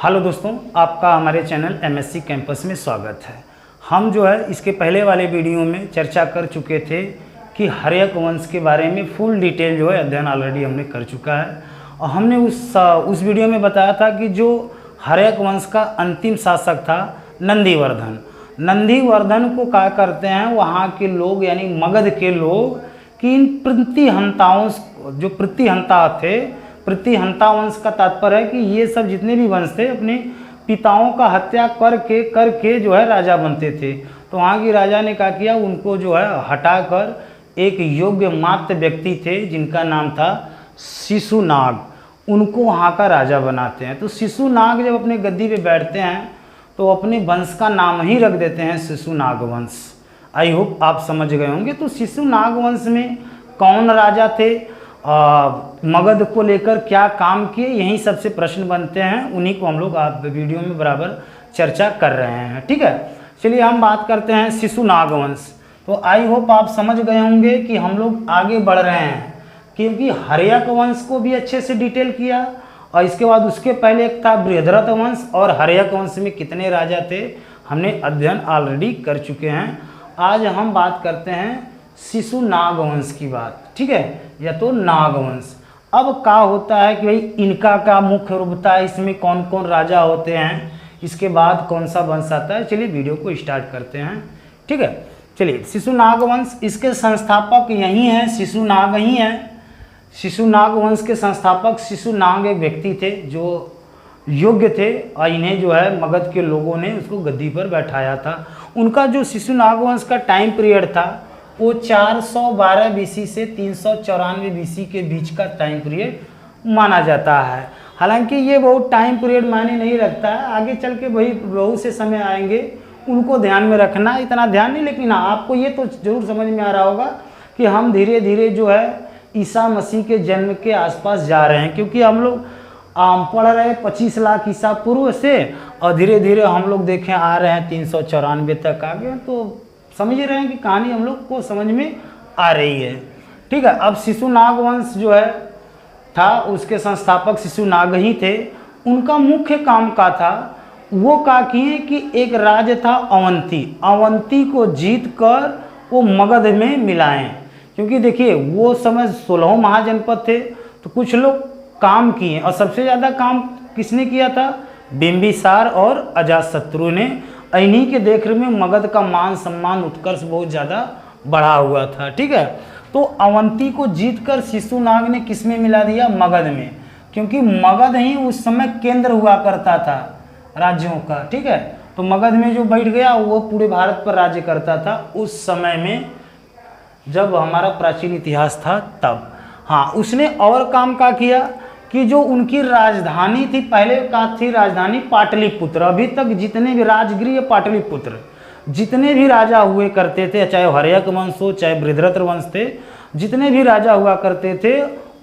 Hello दोस्तों, आपका हमारे चैनल एमएससी कैंपस में स्वागत है। हम जो है इसके पहले वाले वीडियो में चर्चा कर चुके थे कि हर्यक वंश के बारे में फुल डिटेल जो है अध्ययन ऑलरेडी हमने कर चुका है। और हमने उस वीडियो में बताया था कि जो हर्यक वंश का अंतिम शासक था नंदीवर्धन, नंदीवर्धन को क्या करते हैं वहाँ के लोग यानी मगध के लोग कि इन प्रतिहंताओं जो प्रतिहंता थे, प्रतिहंता वंश का तात्पर्य है कि ये सब जितने भी वंश थे अपने पिताओं का हत्या करके जो है राजा बनते थे। तो वहाँ की राजा ने क्या किया, उनको जो है हटाकर एक योग्य मात्र व्यक्ति थे जिनका नाम था शिशुनाग, उनको वहाँ का राजा बनाते हैं। तो शिशुनाग जब अपने गद्दी पे बैठते हैं तो अपने वंश का नाम ही रख देते हैं शिशुनाग वंश। आई होप आप समझ गए होंगे। तो शिशुनाग वंश में कौन राजा थे, मगध को लेकर क्या काम किए, यही सबसे प्रश्न बनते हैं, उन्हीं को हम लोग आप वीडियो में बराबर चर्चा कर रहे हैं। ठीक है, चलिए हम बात करते हैं शिशुनाग वंश। तो आई होप आप समझ गए होंगे कि हम लोग आगे बढ़ रहे हैं, क्योंकि हर्यक वंश को भी अच्छे से डिटेल किया और इसके बाद उसके पहले एक था बृहद्रथ वंश, और हर्यक वंश में कितने राजा थे हमने अध्ययन ऑलरेडी कर चुके हैं। आज हम बात करते हैं शिशुनाग वंश की बात, ठीक है, या तो नागवंश। अब क्या होता है कि भाई इनका क्या मुख्य रूप था, इसमें कौन कौन राजा होते हैं, इसके बाद कौन सा वंश आता है। चलिए वीडियो को स्टार्ट करते हैं। ठीक है, चलिए शिशुनाग वंश, इसके संस्थापक यही हैं, शिशुनाग ही हैं। शिशुनाग वंश के संस्थापक शिशुनाग एक व्यक्ति थे जो योग्य थे और इन्हें जो है मगध के लोगों ने उसको गद्दी पर बैठाया था। उनका जो शिशुनाग वंश का टाइम पीरियड था वो 412 बीसी से 394 बीसी के बीच का टाइम पीरियड माना जाता है। हालांकि ये बहुत टाइम पीरियड मायने नहीं रखता है, आगे चल के वही बहुत से समय आएंगे उनको ध्यान में रखना, इतना ध्यान नहीं। लेकिन हाँ, आपको ये तो जरूर समझ में आ रहा होगा कि हम धीरे धीरे जो है ईसा मसीह के जन्म के आसपास जा रहे हैं, क्योंकि हम लोग पढ़ रहे हैं 25 लाख ईसा पूर्व से और धीरे धीरे हम लोग देखें आ रहे हैं 394 तक आ गए। तो समझ रहे हैं कि कहानी हम लोग को समझ में आ रही है। ठीक है, अब शिशुनाग वंश जो है था उसके संस्थापक शिशुनाग ही थे। उनका मुख्य काम का था, वो क्या किए कि एक राज्य था अवंती, अवंती को जीत कर वो मगध में मिलाएं। क्योंकि देखिए वो समय 16 महाजनपद थे, तो कुछ लोग काम किए और सबसे ज़्यादा काम किसने किया था, बिंबिसार और अजातशत्रु ने। इन्हीं के देखरेख में मगध का मान सम्मान उत्कर्ष बहुत ज़्यादा बढ़ा हुआ था। ठीक है, तो अवंती को जीतकर शिशुनाग ने किस में मिला दिया, मगध में, क्योंकि मगध ही उस समय केंद्र हुआ करता था राज्यों का। ठीक है, तो मगध में जो बैठ गया वो पूरे भारत पर राज्य करता था उस समय में, जब हमारा प्राचीन इतिहास था तब। हाँ, उसने और काम का किया कि जो उनकी राजधानी थी, पहले का थी राजधानी पाटलिपुत्र। अभी तक जितने भी राजगृह पाटलिपुत्र जितने भी राजा हुए करते थे, चाहे हर्यक वंश हो चाहे बृहद्रथ वंश थे, जितने भी राजा हुआ करते थे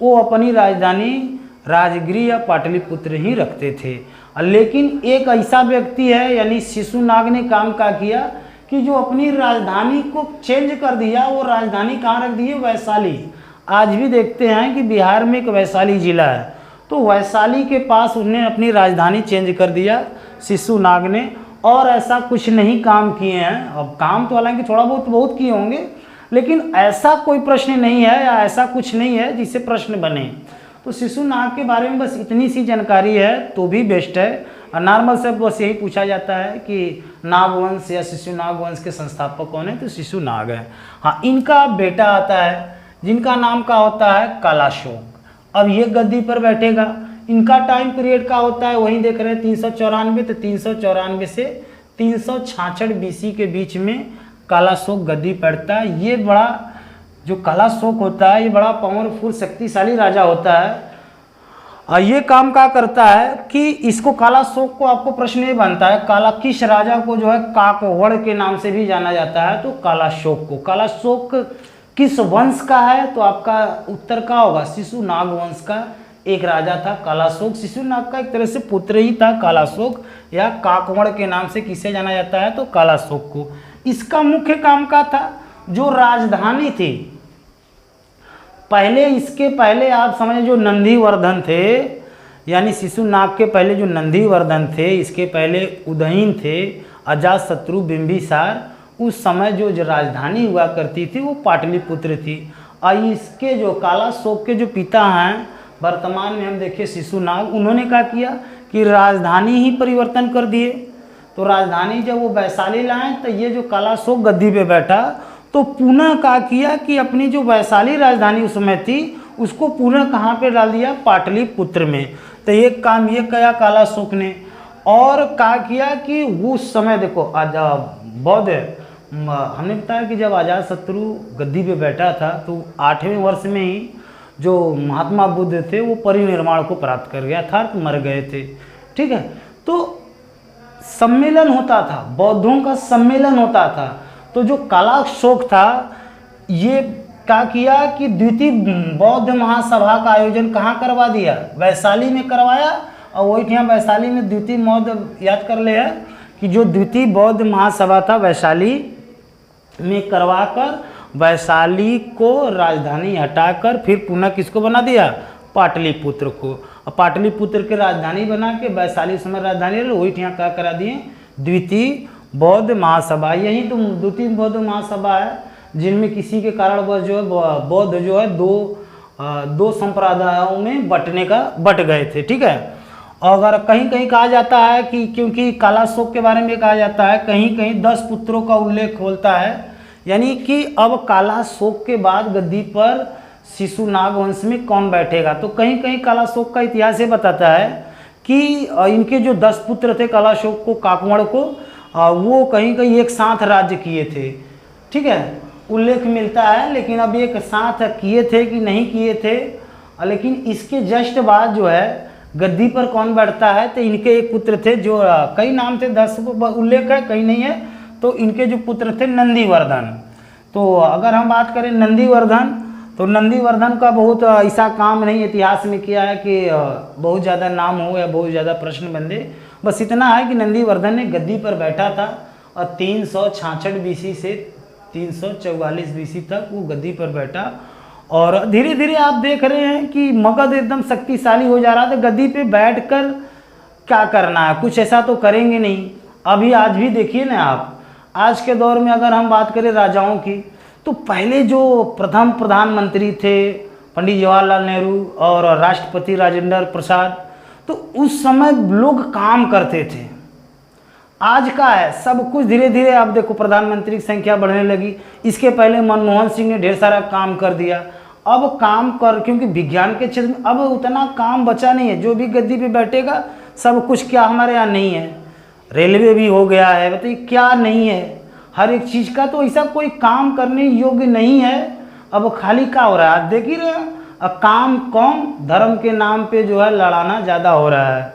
वो अपनी राजधानी राजगृह या पाटलिपुत्र ही रखते थे। लेकिन एक ऐसा व्यक्ति है यानी शिशुनाग ने काम का किया कि जो अपनी राजधानी को चेंज कर दिया। वो राजधानी कहाँ रख दी है, वैशाली। आज भी देखते हैं कि बिहार में एक वैशाली जिला है, तो वैशाली के पास उसने अपनी राजधानी चेंज कर दिया शिशुनाग ने। और ऐसा कुछ नहीं काम किए हैं। अब काम तो हालांकि थोड़ा बहुत किए होंगे, लेकिन ऐसा कोई प्रश्न नहीं है या ऐसा कुछ नहीं है जिससे प्रश्न बने। तो शिशुनाग के बारे में बस इतनी सी जानकारी है तो भी बेस्ट है। और नॉर्मल से बस यही पूछा जाता है कि नागवंश या शिशुनाग वंश के संस्थापक कौन है, तो शिशुनाग है। हाँ, इनका बेटा आता है जिनका नाम का होता है कालाशोक। अब ये गद्दी पर बैठेगा। इनका टाइम पीरियड का होता है, वहीं देख रहे हैं 394, तो 394 से 366 बीसी के बीच में कालाशोक गद्दी पड़ता है। ये बड़ा जो कालाशोक होता है ये बड़ा पावरफुल शक्तिशाली राजा होता है। और ये काम क्या करता है कि इसको कालाशोक को, आपको प्रश्न ये बनता है काला किस राजा को जो है काकवड़ के नाम से भी जाना जाता है, तो कालाशोक को। कालाशोक किस वंश का है, तो आपका उत्तर क्या होगा, शिशुनाग वंश का एक राजा था कालाशोक। शिशुनाग का एक तरह से पुत्र ही था कालाशोक, या काकवड़ के नाम से किसे जाना जाता है, तो कालाशोक को। इसका मुख्य काम का था जो राजधानी थी, पहले इसके पहले आप समझे जो नंदीवर्धन थे, यानी शिशुनाग के पहले जो नंदीवर्धन थे, इसके पहले उदयन थे, अजातशत्रु, बिंबिसार, उस समय जो राजधानी हुआ करती थी वो पाटलिपुत्र थी। और इसके जो कालाशोक के जो पिता हैं वर्तमान में हम देखें शिशुनाग, उन्होंने क्या किया कि राजधानी ही परिवर्तन कर दिए। तो राजधानी जब वो वैशाली लाए तो ये जो कालाशोक गद्दी पे बैठा तो पुनः क्या किया कि अपनी जो वैशाली राजधानी उस समय थी उसको पुनः कहाँ पे डाल दिया, पाटलिपुत्र में। तो ये काम ये किया कालाशोक ने। और क्या किया कि उस समय देखो बौद्ध, हमने बताया कि जब अजातशत्रु गद्दी पे बैठा था तो 8वें वर्ष में ही जो महात्मा बुद्ध थे वो परिनिर्वाण को प्राप्त कर गया था, मर गए थे। ठीक है, तो सम्मेलन होता था, बौद्धों का सम्मेलन होता था। तो जो कालाशोक था ये क्या किया कि द्वितीय बौद्ध महासभा का आयोजन कहाँ करवा दिया, वैशाली में करवाया। और वही यहाँ वैशाली में द्वितीय बौद्ध, याद कर ले है कि जो द्वितीय बौद्ध महासभा था वैशाली में करवाकर वैशाली को राजधानी हटाकर फिर पुनः किसको बना दिया, पाटलिपुत्र को। और पाटलिपुत्र के राजधानी बना के वैशाली समय राजधानी रही, वही यहाँ क्या करा दिए, द्वितीय बौद्ध महासभा। यही तो द्वितीय बौद्ध महासभा है जिनमें किसी के कारणवश जो है बौद्ध जो है दो संप्रदायों में बट गए थे। ठीक है, अगर कहीं कहीं कहा जाता है कि क्योंकि कालाशोक के बारे में कहा जाता है कहीं कहीं 10 पुत्रों का उल्लेख होता है, यानी कि अब कालाशोक के बाद गद्दी पर शिशुनाग वंश में कौन बैठेगा। तो कहीं कहीं कालाशोक का इतिहास ये बताता है कि इनके जो 10 पुत्र थे कालाशोक को, काकवड़ को, वो कहीं कहीं एक साथ राज्य किए थे। ठीक है, उल्लेख मिलता है, लेकिन अब एक साथ किए थे कि नहीं किए थे। लेकिन इसके जस्ट बाद जो है गद्दी पर कौन बैठता है, तो इनके एक पुत्र थे जो कई नाम थे, 10 उल्लेख है कहीं नहीं है। तो इनके जो पुत्र थे नंदीवर्धन। तो अगर हम बात करें नंदीवर्धन, तो नंदीवर्धन का बहुत ऐसा काम नहीं इतिहास में किया है कि बहुत ज़्यादा नाम हो या बहुत ज़्यादा प्रश्न बन दे। बस इतना है कि नंदीवर्धन ने गद्दी पर बैठा था और 366 BC से 344 BC तक वो गद्दी पर बैठा। और धीरे धीरे आप देख रहे हैं कि मगध एकदम शक्तिशाली हो जा रहा था। गद्दी पे बैठकर क्या करना है, कुछ ऐसा तो करेंगे नहीं। अभी आज भी देखिए ना आप, आज के दौर में अगर हम बात करें राजाओं की, तो पहले जो प्रथम प्रधानमंत्री थे पंडित जवाहरलाल नेहरू और राष्ट्रपति राजेंद्र प्रसाद, तो उस समय लोग काम करते थे। आज का है सब कुछ धीरे धीरे आप देखो प्रधानमंत्री की संख्या बढ़ने लगी। इसके पहले मनमोहन सिंह ने ढेर सारा काम कर दिया। अब काम कर, क्योंकि विज्ञान के क्षेत्र में अब उतना काम बचा नहीं है। जो भी गद्दी पे बैठेगा सब कुछ क्या हमारे यहाँ नहीं है, रेलवे भी हो गया है, बताइए क्या नहीं है, हर एक चीज़ का। तो ऐसा कोई काम करने योग्य नहीं है। अब खाली क्या हो रहा है, आप देख ही रहे हैं, अब काम कम, धर्म के नाम पे जो है लड़ाना ज़्यादा हो रहा है,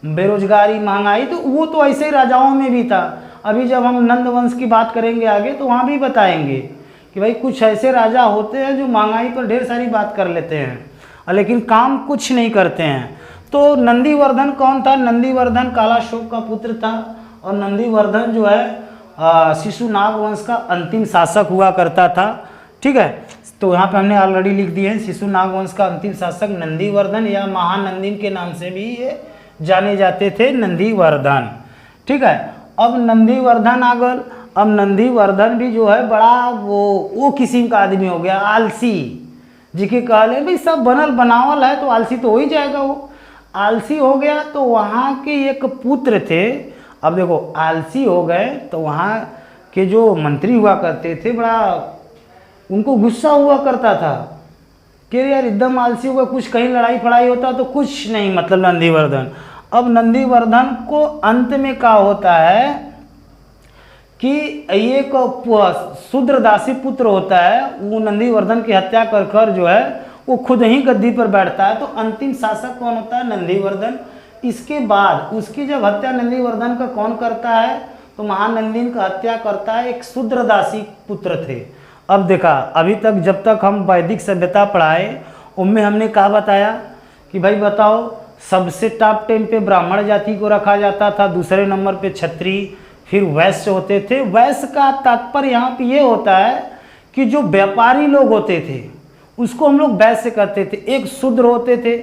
बेरोजगारी, महंगाई। तो वो तो ऐसे ही राजाओं में भी था। अभी जब हम नंद वंश की बात करेंगे आगे तो वहाँ भी बताएंगे कि भाई कुछ ऐसे राजा होते हैं जो महंगाई पर ढेर सारी बात कर लेते हैं लेकिन काम कुछ नहीं करते हैं। तो नंदीवर्धन कौन था, नंदीवर्धन कालाशोक का पुत्र था। और नंदीवर्धन जो है शिशुनाग वंश का अंतिम शासक हुआ करता था। ठीक है, तो यहाँ पे हमने ऑलरेडी लिख दिए हैं शिशुनाग वंश का अंतिम शासक नंदीवर्धन या महानंदीन के नाम से भी ये जाने जाते थे, नंदीवर्धन। ठीक है, अब नंदीवर्धन आ गए। अब नंदीवर्धन भी जो है बड़ा वो किस्म का आदमी हो गया, आलसी जी के कहले भाई सब बनल बनावल है तो आलसी तो हो ही जाएगा। वो आलसी हो गया। तो वहाँ के एक पुत्र थे, अब देखो आलसी हो गए तो वहाँ के जो मंत्री हुआ करते थे बड़ा उनको गुस्सा हुआ करता था कि यार एकदम आलसी होगा, कुछ कहीं लड़ाई फड़ाई होता तो कुछ नहीं, मतलब नंदीवर्धन। अब नंदीवर्धन को अंत में क्या होता है कि एक शूद्रदासी पुत्र होता है, वो नंदीवर्धन की हत्या कर कर जो है वो खुद ही गद्दी पर बैठता है। तो अंतिम शासक कौन होता है, नंदीवर्धन। इसके बाद उसकी जब हत्या नंदीवर्धन का कौन करता है, तो महानंदीन का हत्या करता है एक शूद्रदासी पुत्र थे। अब देखा, अभी तक जब तक हम वैदिक सभ्यता पढ़ाए उनमें हमने कहा बताया कि भाई बताओ सबसे टॉप 10 पे ब्राह्मण जाति को रखा जाता था, दूसरे नंबर पे क्षत्रिय, फिर वैश्य होते थे। वैश्य का तात्पर्य यहाँ पे ये होता है कि जो व्यापारी लोग होते थे उसको हम लोग वैश्य कहते थे। एक शूद्र होते थे,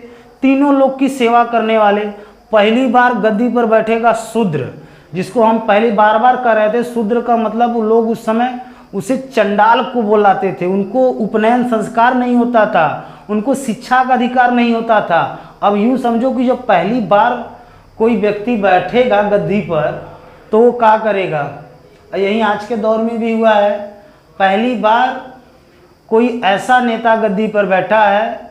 तीनों लोग की सेवा करने वाले। पहली बार गद्दी पर बैठेगा शूद्र, जिसको हम पहले बार बार कह रहे थे। शूद्र का मतलब वो लोग उस समय उसे चंडाल को बुलाते थे। उनको उपनयन संस्कार नहीं होता था, उनको शिक्षा का अधिकार नहीं होता था। अब यूँ समझो कि जब पहली बार कोई व्यक्ति बैठेगा गद्दी पर तो वो क्या करेगा। यही आज के दौर में भी हुआ है। पहली बार कोई ऐसा नेता गद्दी पर बैठा है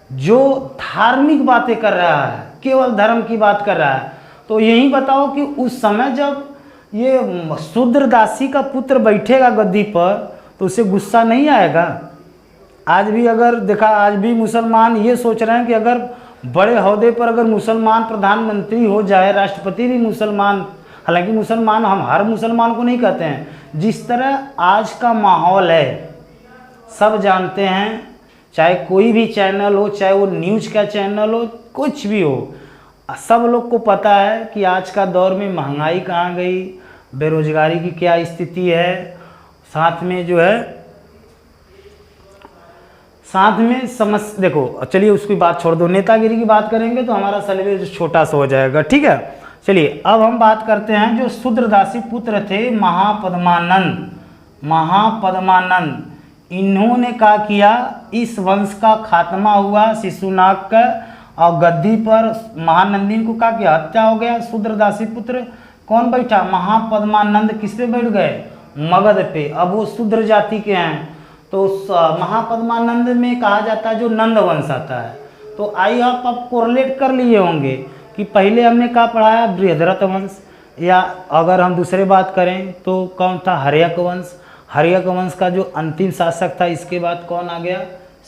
जो धार्मिक बातें कर रहा है, केवल धर्म की बात कर रहा है। तो यही बताओ कि उस समय जब ये शूद्र दासी का पुत्र बैठेगा गद्दी पर तो उसे गुस्सा नहीं आएगा। आज भी अगर देखा, आज भी मुसलमान ये सोच रहे हैं कि अगर बड़े ओहदे पर अगर मुसलमान प्रधानमंत्री हो जाए, राष्ट्रपति भी मुसलमान, हालांकि मुसलमान, हम हर मुसलमान को नहीं कहते हैं, जिस तरह आज का माहौल है सब जानते हैं। चाहे कोई भी चैनल हो, चाहे वो न्यूज़ का चैनल हो, कुछ भी हो, सब लोग को पता है कि आज का दौर में महंगाई कहाँ गई, बेरोजगारी की क्या स्थिति है, साथ में जो है साथ में समस्या। देखो चलिए उसकी बात छोड़ दो, नेतागिरी की बात करेंगे तो हमारा सिलेबस छोटा सा हो जाएगा, ठीक है। चलिए अब हम बात करते हैं जो शूद्रदासी पुत्र थे महापद्मानंद। महापद्मानंद इन्होंने क्या किया, इस वंश का खात्मा हुआ शिशुनाग का, और गद्दी पर महानंदिन को क्या किया, हत्या हो गया। शूद्रदासी पुत्र कौन बैठा, महापद्मानंद किस पे बैठ गए, मगध पे। अब वो शूद्र जाति के हैं तो महापद्मानंद में कहा जाता है जो नंद वंश आता है। तो आई आप कोरिलेट कर लिए होंगे कि पहले हमने क्या पढ़ाया, बृहद्रथ वंश, या अगर हम दूसरे बात करें तो कौन था, हर्यक वंश। हर्यक वंश का जो अंतिम शासक था, इसके बाद कौन आ गया,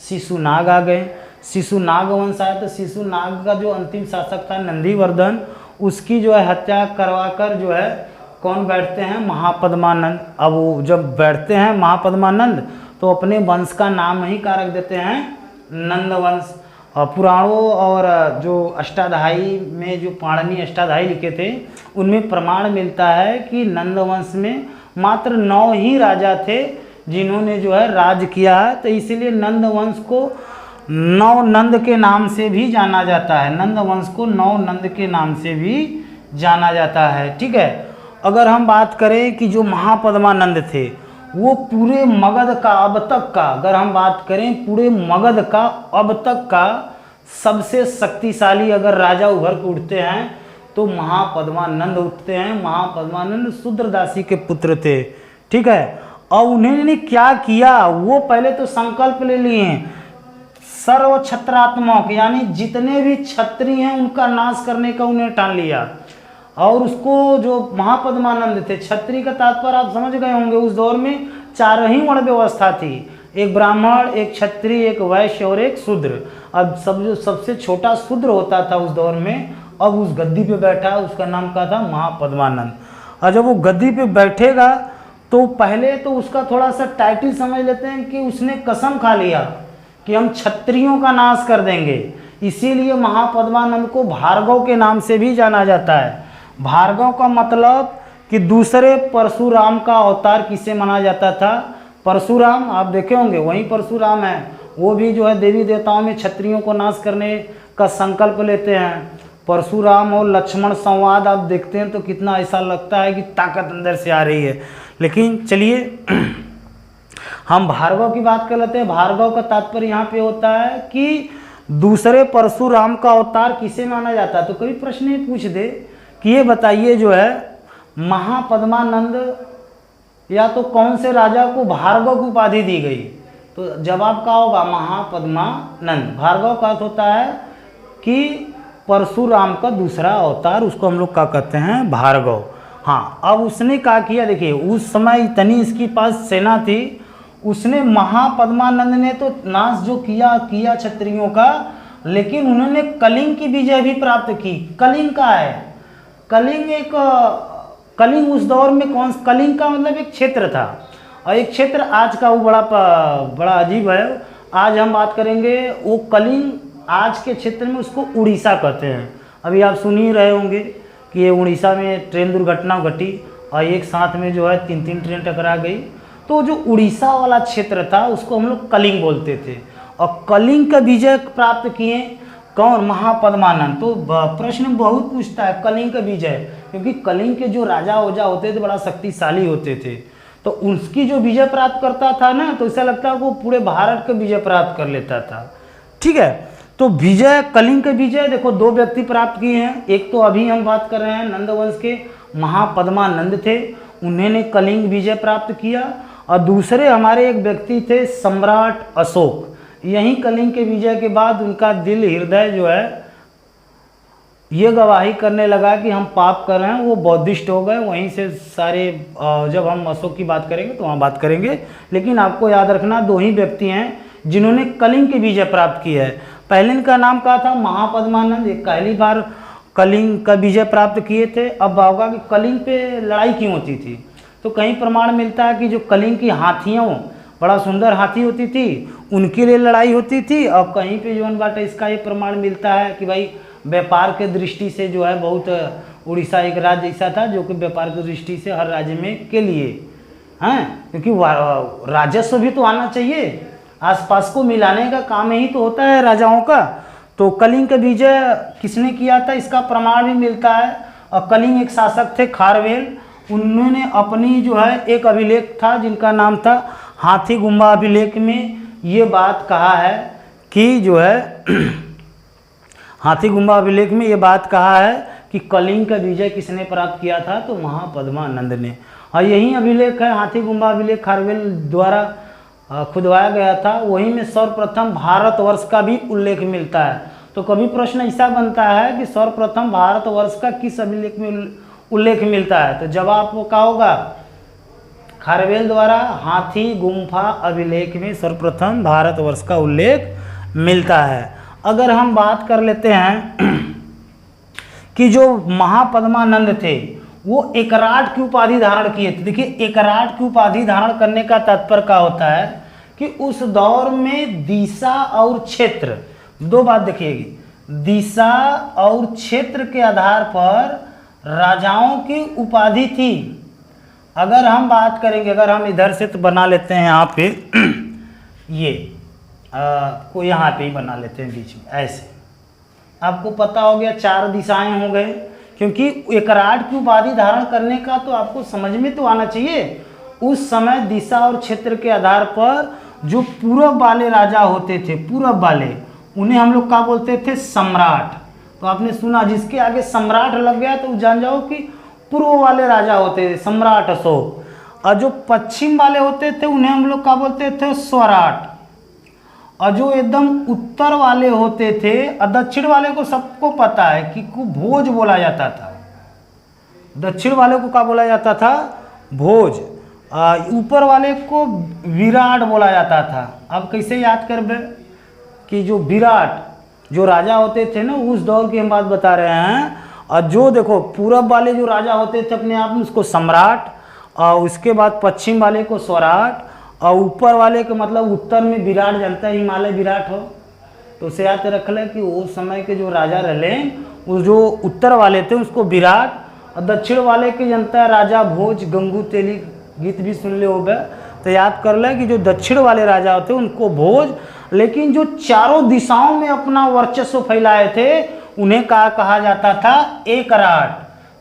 शिशुनाग आ गए। शिशुनाग वंश आया तो शिशुनाग का जो अंतिम शासक था नंदीवर्धन, उसकी जो है हत्या करवाकर जो है कौन बैठते हैं, महापद्मानंद। अब वो जब बैठते हैं महापद्मानंद तो अपने वंश का नाम ही क्या रख देते हैं, नंद वंश। और पुराणों और जो अष्टाध्यायी में जो पाणिनि अष्टाध्यायी लिखे थे उनमें प्रमाण मिलता है कि नंद वंश में मात्र 9 ही राजा थे जिन्होंने जो है राज किया है। तो इसीलिए नंद वंश को नौ नंद के नाम से भी जाना जाता है। नंद वंश को 9 नंद के नाम से भी जाना जाता है, ठीक है। अगर हम बात करें कि जो महापद्मानंद थे वो पूरे मगध का अब तक का, अगर हम बात करें पूरे मगध का अब तक का सबसे शक्तिशाली अगर राजा उभर के उठते हैं तो महापद्मानंद उठते हैं। महापद्मानंद शूद्रदासी के पुत्र थे, ठीक है। और उन्होंने क्या किया, वो पहले तो संकल्प ले लिए सर्व छत्रात्मक, यानी जितने भी क्षत्रिय हैं उनका नाश करने का उन्हें ठान लिया। और उसको जो महापद्मानंद थे, क्षत्रिय का तात्पर्य आप समझ गए होंगे, उस दौर में 4 ही वर्ण व्यवस्था थी, एक ब्राह्मण, एक क्षत्रिय, एक वैश्य और एक शूद्र। अब जो सबसे छोटा शूद्र होता था उस दौर में, अब उस गद्दी पे बैठा, उसका नाम क्या था, महापद्मानंद। और जब वो गद्दी पे बैठेगा तो पहले तो उसका थोड़ा सा टाइटल समझ लेते हैं कि उसने कसम खा लिया कि हम क्षत्रियों का नाश कर देंगे। इसीलिए महापद्मानंद को भार्गव के नाम से भी जाना जाता है। भार्गव का मतलब कि दूसरे परशुराम का अवतार किसे माना जाता था, परशुराम। आप देखे होंगे वही परशुराम है, वो भी जो है देवी देवताओं में क्षत्रियों को नाश करने का संकल्प लेते हैं। परशुराम और लक्ष्मण संवाद आप देखते हैं तो कितना ऐसा लगता है कि ताकत अंदर से आ रही है। लेकिन चलिए हम भार्गव की बात कर लेते हैं। भार्गव का तात्पर्य यहाँ पे होता है कि दूसरे परशुराम का अवतार किसे माना जाता है। तो कोई प्रश्न ही पूछ दे कि ये बताइए जो है महापद्मानंद या तो कौन से राजा को भार्गव की उपाधि दी गई, तो जवाब क्या होगा, महापद्मानंद। भार्गव का अर्थ होता है कि परशुराम का दूसरा अवतार, उसको हम लोग क्या कहते हैं, भार्गव। हाँ, अब उसने क्या किया, देखिए उस समय इतनी इसके पास सेना थी, उसने महापद्मानंद ने तो नाश जो किया क्षत्रियों का, लेकिन उन्होंने कलिंग की विजय भी प्राप्त की। कलिंग का है, कलिंग उस दौर में कौन, कलिंग का मतलब एक क्षेत्र था, और एक क्षेत्र आज का वो बड़ा अजीब है। आज हम बात करेंगे वो कलिंग, आज के क्षेत्र में उसको उड़ीसा कहते हैं। अभी आप सुन ही रहे होंगे कि ये उड़ीसा में ट्रेन दुर्घटना घटी और एक साथ में जो है 3 ट्रेन टकरा गई। तो जो उड़ीसा वाला क्षेत्र था उसको हम लोग कलिंग बोलते थे, और कलिंग का विजय प्राप्त किए। कौन? महापद्मानंद। तो प्रश्न बहुत पूछता है कलिंग का विजय, क्योंकि कलिंग के जो राजा ओजा होते थे बड़ा शक्तिशाली होते थे, तो उसकी जो विजय प्राप्त करता था ना, तो ऐसा लगता है वो पूरे भारत का विजय प्राप्त कर लेता था। ठीक है, तो विजय, कलिंग के विजय देखो 2 व्यक्ति प्राप्त किए हैं। एक तो अभी हम बात कर रहे हैं नंदवंश के महापद्मानंद थे, उन्होंने कलिंग विजय प्राप्त किया, और दूसरे हमारे एक व्यक्ति थे सम्राट अशोक। यहीं कलिंग के विजय के बाद उनका दिल हृदय जो है ये गवाही करने लगा कि हम पाप कर रहे हैं, वो बौद्धिस्ट हो गए। वहीं से सारे, जब हम अशोक की बात करेंगे तो वहाँ बात करेंगे, लेकिन आपको याद रखना 2 ही व्यक्ति हैं जिन्होंने कलिंग की विजय प्राप्त की है। पहले इनका नाम क्या था? महापद्मानंद, एक पहली बार कलिंग का विजय प्राप्त किए थे। अब होगा कि कलिंग पे लड़ाई क्यों होती थी, तो कहीं प्रमाण मिलता है कि जो कलिंग की हाथियों, बड़ा सुंदर हाथी होती थी, उनके लिए लड़ाई होती थी। और कहीं पे जो बात है इसका ये प्रमाण मिलता है कि भाई व्यापार के दृष्टि से जो है बहुत, उड़ीसा एक राज्य ऐसा था जो कि व्यापार की दृष्टि से हर राज्य में के लिए हैं, क्योंकि राजस्व भी तो आना चाहिए, आसपास को मिलाने का काम ही तो होता है राजाओं का। तो कलिंग का विजय किसने किया था इसका प्रमाण भी मिलता है। और कलिंग एक शासक थे खारवेल, उन्होंने अपनी जो है एक अभिलेख था जिनका नाम था हाथी गुम्बा अभिलेख में ये बात कहा है कि जो है हाथी गुम्बा अभिलेख में ये बात कहा है कि कलिंग का विजय किसने प्राप्त किया था, तो महापद्मानंद ने। और यही अभिलेख है, हाथी गुम्बा अभिलेख खारवेल द्वारा खुदवाया गया था। वहीं में सर्वप्रथम भारतवर्ष का भी उल्लेख मिलता है। तो कभी प्रश्न ऐसा बनता है कि सर्वप्रथम भारतवर्ष का किस अभिलेख में उल्लेख मिलता है, तो जवाब वो क्या होगा? खारवेल द्वारा हाथी गुम्फा अभिलेख में सर्वप्रथम भारतवर्ष का उल्लेख मिलता है। अगर हम बात कर लेते हैं कि जो महापद्मानंद थे वो एकराट की उपाधि धारण किए थे। देखिए, एकराट की उपाधि धारण करने का तात्पर्य क्या होता है कि उस दौर में दिशा और क्षेत्र, 2 बात देखिएगी, दिशा और क्षेत्र के आधार पर राजाओं की उपाधि थी। अगर हम बात करेंगे, अगर हम इधर से तो बना लेते हैं यहाँ पे ये को यहाँ पे ही बना लेते हैं बीच में, ऐसे आपको पता हो गया 4 दिशाएं हो गए, क्योंकि एकराट की उपाधि धारण करने का तो आपको समझ में तो आना चाहिए। उस समय दिशा और क्षेत्र के आधार पर जो पूरब वाले राजा होते थे, पूरब वाले, उन्हें हम लोग क्या बोलते थे? सम्राट। तो आपने सुना जिसके आगे सम्राट लग गया तो जान जाओ कि पूर्व वाले राजा होते थे, सम्राट अशोक। और जो पश्चिम वाले होते थे उन्हें हम लोग क्या बोलते थे? स्वराट। और जो एकदम उत्तर वाले होते थे, और दक्षिण वाले को सबको पता है कि को भोज बोला जाता था। दक्षिण वाले को क्या बोला जाता था? भोज। ऊपर वाले को विराट बोला जाता था। अब कैसे याद करबे कि जो विराट जो राजा होते थे ना, उस दौर की हम बात बता रहे हैं। और जो देखो पूरब वाले जो राजा होते थे अपने आप में उसको सम्राट, और उसके बाद पश्चिम वाले को स्वराट, और ऊपर वाले के मतलब उत्तर में विराट, जानता है हिमालय विराट हो, तो उसे याद रख ले कि उस समय के जो राजा रहे वो जो उत्तर वाले थे उसको विराट, और दक्षिण वाले के जनता राजा भोज, गंगू तेली गीत भी सुन ले हो गए, तो याद कर ले कि जो दक्षिण वाले राजा होते उनको भोज। लेकिन जो चारों दिशाओं में अपना वर्चस्व फैलाए थे उन्हें कहा जाता था एकराट।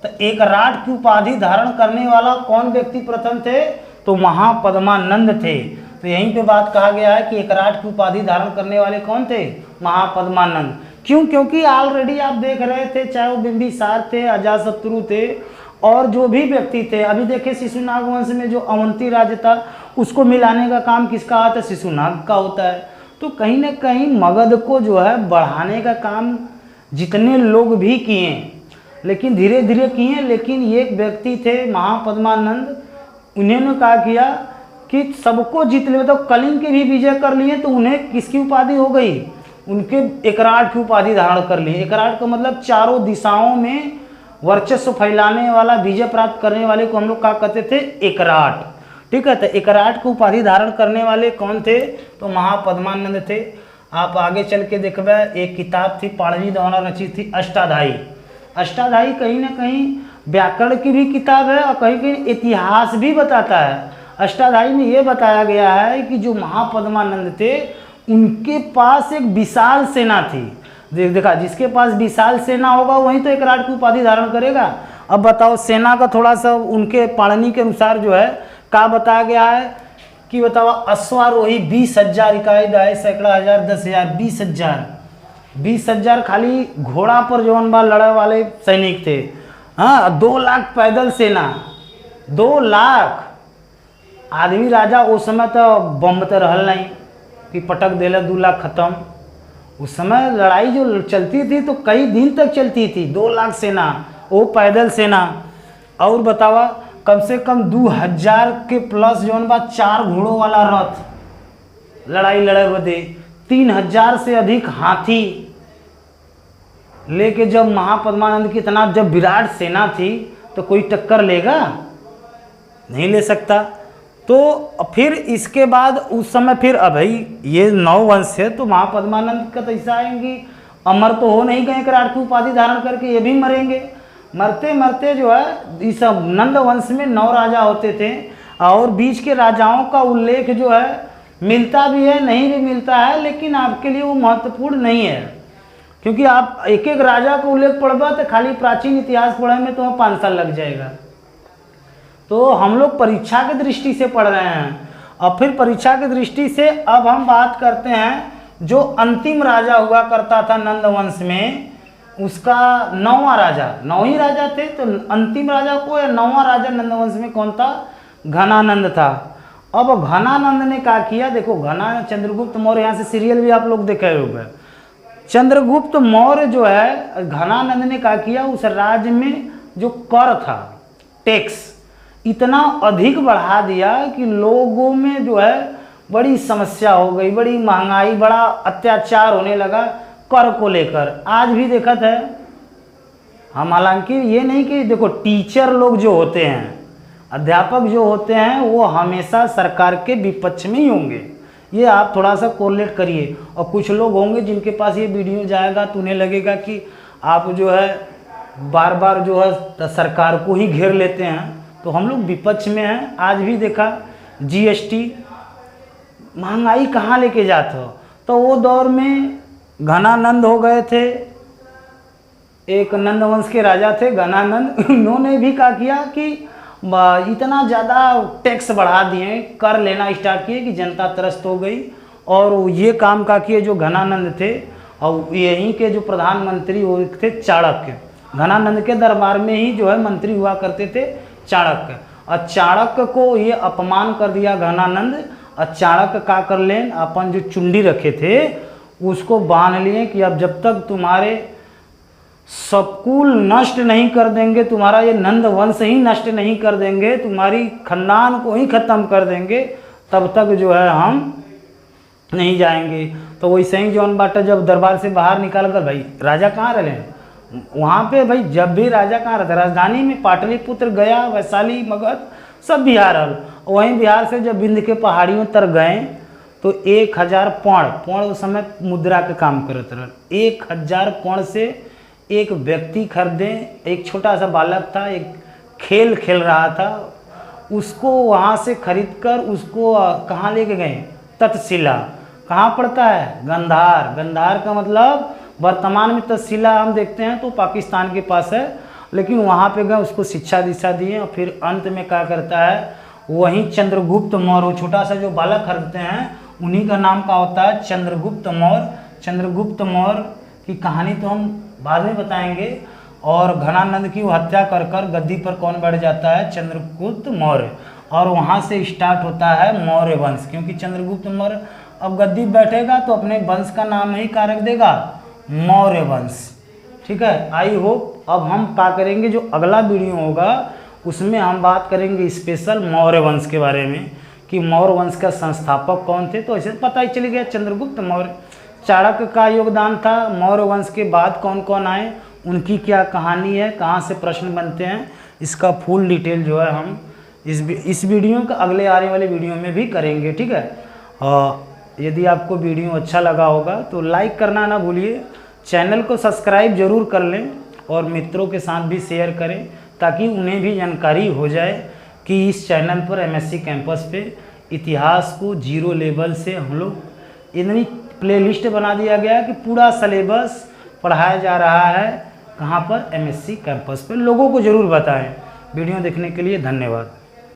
तो एकराट की उपाधि धारण करने वाला कौन व्यक्ति प्रथम थे? तो महापद्मानंद थे। तो यहीं पे बात कहा गया है कि एकराट की उपाधि धारण करने वाले कौन थे? महापद्मानंद। क्यों? क्योंकि ऑलरेडी आप देख रहे थे, चाहे वो बिंबिसार थे, अजातशत्रु थे, और जो भी व्यक्ति थे। अभी देखिए शिशुनाग वंश में जो अवंती राज्य था उसको मिलाने का काम किसका आता है? शिशुनाग का होता है। तो कहीं ना कहीं मगध को जो है बढ़ाने का काम जितने लोग भी किए, लेकिन धीरे धीरे किए, लेकिन एक व्यक्ति थे महापद्मानंद, उन्होंने क्या किया कि सबको जीत लिया। तो कलिंग के भी विजय कर लिए, तो उन्हें किसकी उपाधि हो गई? उनके एकराट की उपाधि धारण कर ली। एकराट का मतलब चारों दिशाओं में वर्चस्व फैलाने वाला, विजय प्राप्त करने वाले को हम लोग क्या कहते थे? एकराट। ठीक है, तो एकराट को उपाधि धारण करने वाले कौन थे? तो महापद्मानंद थे। आप आगे चल के देखबे, एक किताब थी पाणिनि द्वारा रचित थी, अष्टाध्यायी। अष्टाध्यायी कहीं ना कहीं व्याकरण की भी किताब है और कहीं कहीं इतिहास भी बताता है। अष्टाध्यायी में ये बताया गया है कि जो महापद्मानंद थे उनके पास एक विशाल सेना थी। देखा, जिसके पास विशाल सेना होगा वही तो एक विराट की उपाधि धारण करेगा। अब बताओ, सेना का थोड़ा सा उनके पाणनी के अनुसार जो है क्या बताया गया है कि बताओ, अश्वारोही 20,000 इकाई दाए सैकड़ा हजार 10,000 20,000 खाली घोड़ा पर जौन बा लड़े वाले सैनिक थे। हाँ, 2 लाख पैदल सेना, 2 लाख आदमी। राजा उस समय तो बम तो रहल नहीं कि पटक देला 2 लाख खत्म। उस समय लड़ाई जो चलती थी तो कई दिन तक चलती थी। 2 लाख सेना, वो पैदल सेना। और बतावा, कम से कम 2,000 के प्लस जौन बा 4 घोड़ों वाला रथ लड़ाई लड़े बदे, 3,000 से अधिक हाथी लेके जब महापद्मानंद की इतना जब विराट सेना थी तो कोई टक्कर लेगा? नहीं ले सकता। तो फिर इसके बाद उस समय फिर अभी ये 9 वंश है तो महापद्मानंद का तो ऐसा आएंगी, अमर तो हो नहीं गए विराट की उपाधि धारण करके, ये भी मरेंगे। मरते मरते जो है इस नंद वंश में 9 राजा होते थे और बीच के राजाओं का उल्लेख जो है मिलता भी है, नहीं भी मिलता है, लेकिन आपके लिए वो महत्वपूर्ण नहीं है, क्योंकि आप एक एक राजा का उल्लेख पढ़बा तो खाली प्राचीन इतिहास पढ़ने में तो 5 साल लग जाएगा। तो हम लोग परीक्षा की दृष्टि से पढ़ रहे हैं। और फिर परीक्षा की दृष्टि से अब हम बात करते हैं जो अंतिम राजा हुआ करता था नंद वंश में, उसका 9वां राजा, 9 ही राजा थे तो अंतिम राजा को या 9वां राजा नंद वंश में कौन था? घनानंद था। अब घनानंद ने क्या किया? देखो, घना चंद्रगुप्त मौर्य, यहाँ से सीरियल भी आप लोग देखे होंगे। चंद्रगुप्त मौर्य जो है, घनानंद ने क्या किया? उस राज्य में जो कर था, टैक्स, इतना अधिक बढ़ा दिया कि लोगों में जो है बड़ी समस्या हो गई, बड़ी महंगाई, बड़ा अत्याचार होने लगा कर को लेकर। आज भी देखत है हम, हालांकि ये नहीं कि देखो, टीचर लोग जो होते हैं, अध्यापक जो होते हैं, वो हमेशा सरकार के विपक्ष में ही होंगे। ये आप थोड़ा सा कोरिलेट करिए। और कुछ लोग होंगे जिनके पास ये वीडियो जाएगा तो उन्हें लगेगा कि आप जो है बार बार जो है सरकार को ही घेर लेते हैं। तो हम लोग विपक्ष में हैं। आज भी देखा, जीएसटी, महंगाई कहाँ लेके जाते हो। तो वो दौर में घनानंद हो गए थे, एक नंद वंश के राजा थे घनानंद। उन्होंने भी क्या किया कि इतना ज़्यादा टैक्स बढ़ा दिए, कर लेना स्टार्ट किए कि जनता त्रस्त हो गई। और ये काम का किए जो घनानंद थे, और यहीं के जो प्रधानमंत्री वो थे चाणक्य। घनानंद के दरबार में ही जो है मंत्री हुआ करते थे चाणक्य। और चाणक्य को ये अपमान कर दिया घनानंद। और चाणक्य का कर लें, अपन जो चुंडी रखे थे उसको बांध लिए कि अब जब तक तुम्हारे सबकुल नष्ट नहीं कर देंगे, तुम्हारा ये नंद वंश ही नष्ट नहीं कर देंगे, तुम्हारी खानदान को ही ख़त्म कर देंगे, तब तक जो है हम नहीं जाएंगे। तो वैसे ही जौन बाटा जब दरबार से बाहर निकाल कर, भाई राजा कहाँ रहे वहाँ पे, भाई जब भी राजा कहाँ रहता, राजधानी में, पाटलिपुत्र, गया, वैशाली, मगध, सब बिहार हल। वहीं बिहार से जब विंध्य के पहाड़ियों तर गए तो 1,000 पौड़ उस समय मुद्रा के काम करते रहे। 1,000 पौड़ से एक व्यक्ति खरीदे, एक छोटा सा बालक था, एक खेल खेल रहा था, उसको वहाँ से खरीद कर उसको कहाँ लेके गए? तक्षशिला। कहाँ पड़ता है? गंधार। गंधार का मतलब वर्तमान में तक्षशिला हम देखते हैं तो पाकिस्तान के पास है, लेकिन वहाँ पे गए, उसको शिक्षा दीक्षा दिए। और फिर अंत में क्या करता है, वहीं चंद्रगुप्त मौर्य, छोटा सा जो बालक खरीदते हैं उन्हीं का नाम का होता है चंद्रगुप्त मौर्य। चंद्रगुप्त मौर्य की कहानी तो हम बाद में बताएंगे। और घनानंद की वो हत्या कर कर गद्दी पर कौन बैठ जाता है? चंद्रगुप्त मौर्य। और वहाँ से स्टार्ट होता है मौर्य वंश, क्योंकि चंद्रगुप्त मौर्य अब गद्दी बैठेगा तो अपने वंश का नाम ही क्या रख देगा? मौर्य वंश। ठीक है, आई होप अब हम क्या करेंगे, जो अगला वीडियो होगा उसमें हम बात करेंगे स्पेशल मौर्य वंश के बारे में कि मौर्य वंश का संस्थापक कौन थे। तो ऐसे पता ही चल गया चंद्रगुप्त मौर्य। चाणक्य का योगदान था। मौर्य वंश के बाद कौन कौन आए, उनकी क्या कहानी है, कहाँ से प्रश्न बनते हैं, इसका फुल डिटेल जो है हम इस वीडियो का अगले आने वाले वीडियो में भी करेंगे। ठीक है, और यदि आपको वीडियो अच्छा लगा होगा तो लाइक करना ना भूलिए, चैनल को सब्सक्राइब जरूर कर लें और मित्रों के साथ भी शेयर करें ताकि उन्हें भी जानकारी हो जाए कि इस चैनल पर एमएससी कैंपस पे इतिहास को 0 लेवल से हम लोग इतनी प्लेलिस्ट बना दिया गया कि पूरा सिलेबस पढ़ाया जा रहा है कहाँ पर, एमएससी कैंपस पे। लोगों को ज़रूर बताएं। वीडियो देखने के लिए धन्यवाद।